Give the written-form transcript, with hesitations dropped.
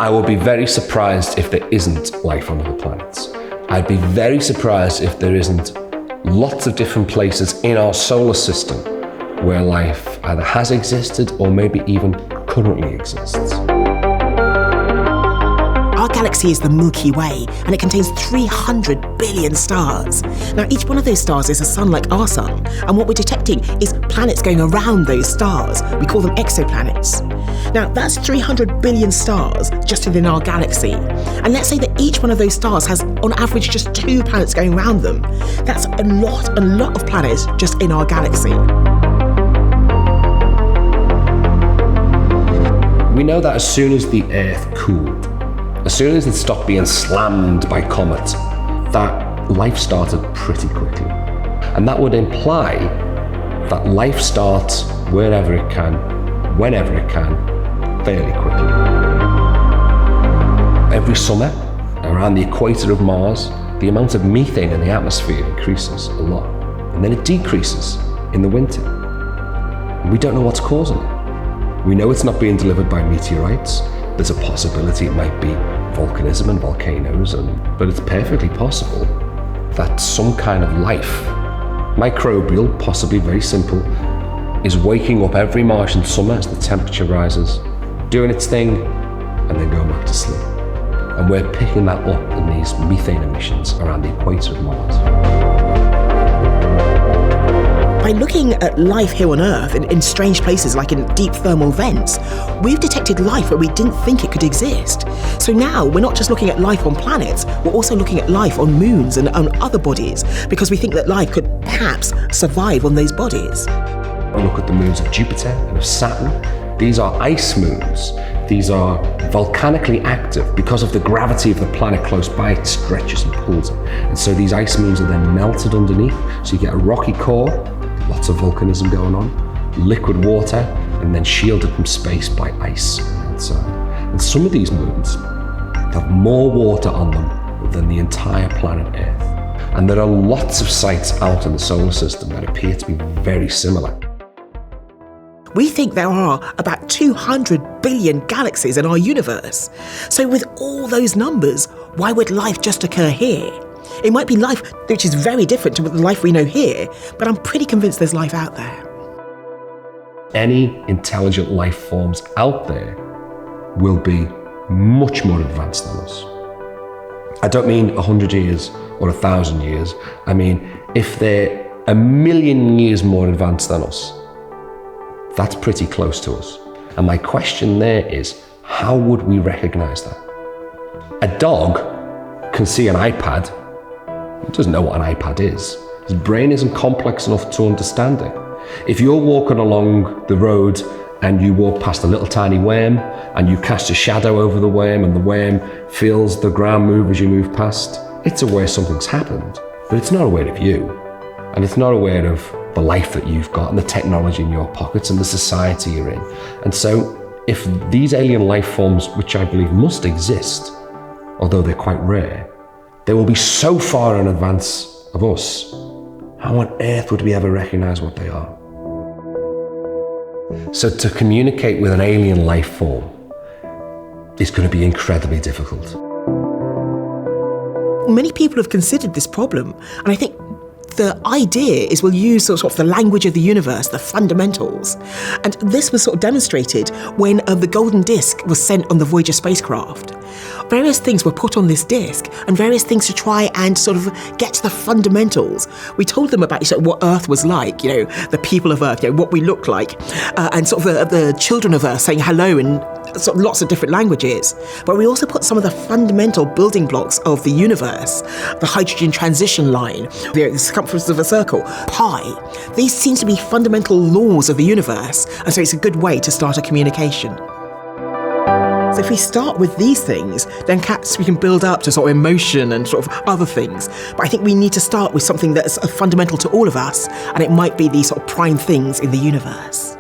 I will be very surprised if there isn't life on other planets. I'd be very surprised if there isn't lots of different places in our solar system where life either has existed or maybe even currently exists. Our galaxy is the Milky Way, and it contains 300 billion stars. Now, each one of those stars is a sun like our sun, and what we're detecting is planets going around those stars. We call them exoplanets. Now, that's 300 billion stars just within our galaxy. And let's say that each one of those stars has, on average, just 2 planets going around them. That's a lot of planets just in our galaxy. We know that as soon as the Earth cooled, as soon as it stopped being slammed by comets, that life started pretty quickly. And that would imply that life starts wherever it can, whenever it can, fairly quickly. Every summer, around the equator of Mars, the amount of methane in the atmosphere increases a lot. And then it decreases in the winter. And we don't know what's causing it. We know it's not being delivered by meteorites. There's a possibility it might be volcanism and volcanoes, but it's perfectly possible that some kind of life, microbial, possibly very simple, is waking up every Martian summer as the temperature rises, doing its thing, and then going back to sleep. And we're picking that up in these methane emissions around the equator of Mars. By looking at life here on Earth in strange places like in deep thermal vents, we've detected life where we didn't think it could exist. So now we're not just looking at life on planets, we're also looking at life on moons and on other bodies, because we think that life could perhaps survive on those bodies. We look at the moons of Jupiter and of Saturn. These are ice moons. These are volcanically active. Because of the gravity of the planet close by, it stretches and pulls it. And so these ice moons are then melted underneath, so you get a rocky core, lots of volcanism going on, liquid water, and then shielded from space by ice outside. And some of these moons have more water on them than the entire planet Earth. And there are lots of sites out in the solar system that appear to be very similar. We think there are about 200 billion galaxies in our universe. So with all those numbers, why would life just occur here? It might be life which is very different to the life we know here, but I'm pretty convinced there's life out there. Any intelligent life forms out there will be much more advanced than us. I don't mean 100 years or 1,000 years. I mean, if they're 1,000,000 years more advanced than us, that's pretty close to us. And my question there is, how would we recognize that? A dog can see an iPad. He doesn't know what an iPad is. His brain isn't complex enough to understand it. If you're walking along the road and you walk past a little tiny worm and you cast a shadow over the worm and the worm feels the ground move as you move past, it's aware something's happened, but it's not aware of you. And it's not aware of the life that you've got and the technology in your pockets and the society you're in. And so if these alien life forms, which I believe must exist, although they're quite rare, they will be so far in advance of us, how on earth would we ever recognize what they are? So to communicate with an alien life form is going to be incredibly difficult. Many people have considered this problem, and I think the idea is we'll use sort of the language of the universe, the fundamentals. And this was sort of demonstrated when the golden disc was sent on the Voyager spacecraft. Various things were put on this disc and various things to try and sort of get to the fundamentals. We told them about what Earth was like, the people of Earth, what we looked like, and sort of the children of Earth saying hello in sort of lots of different languages. But we also put some of the fundamental building blocks of the universe, the hydrogen transition line, the circumference of a circle, pi. These seem to be fundamental laws of the universe, and so it's a good way to start a communication. So if we start with these things, then perhaps we can build up to sort of emotion and sort of other things. But I think we need to start with something that's fundamental to all of us, and it might be these sort of prime things in the universe.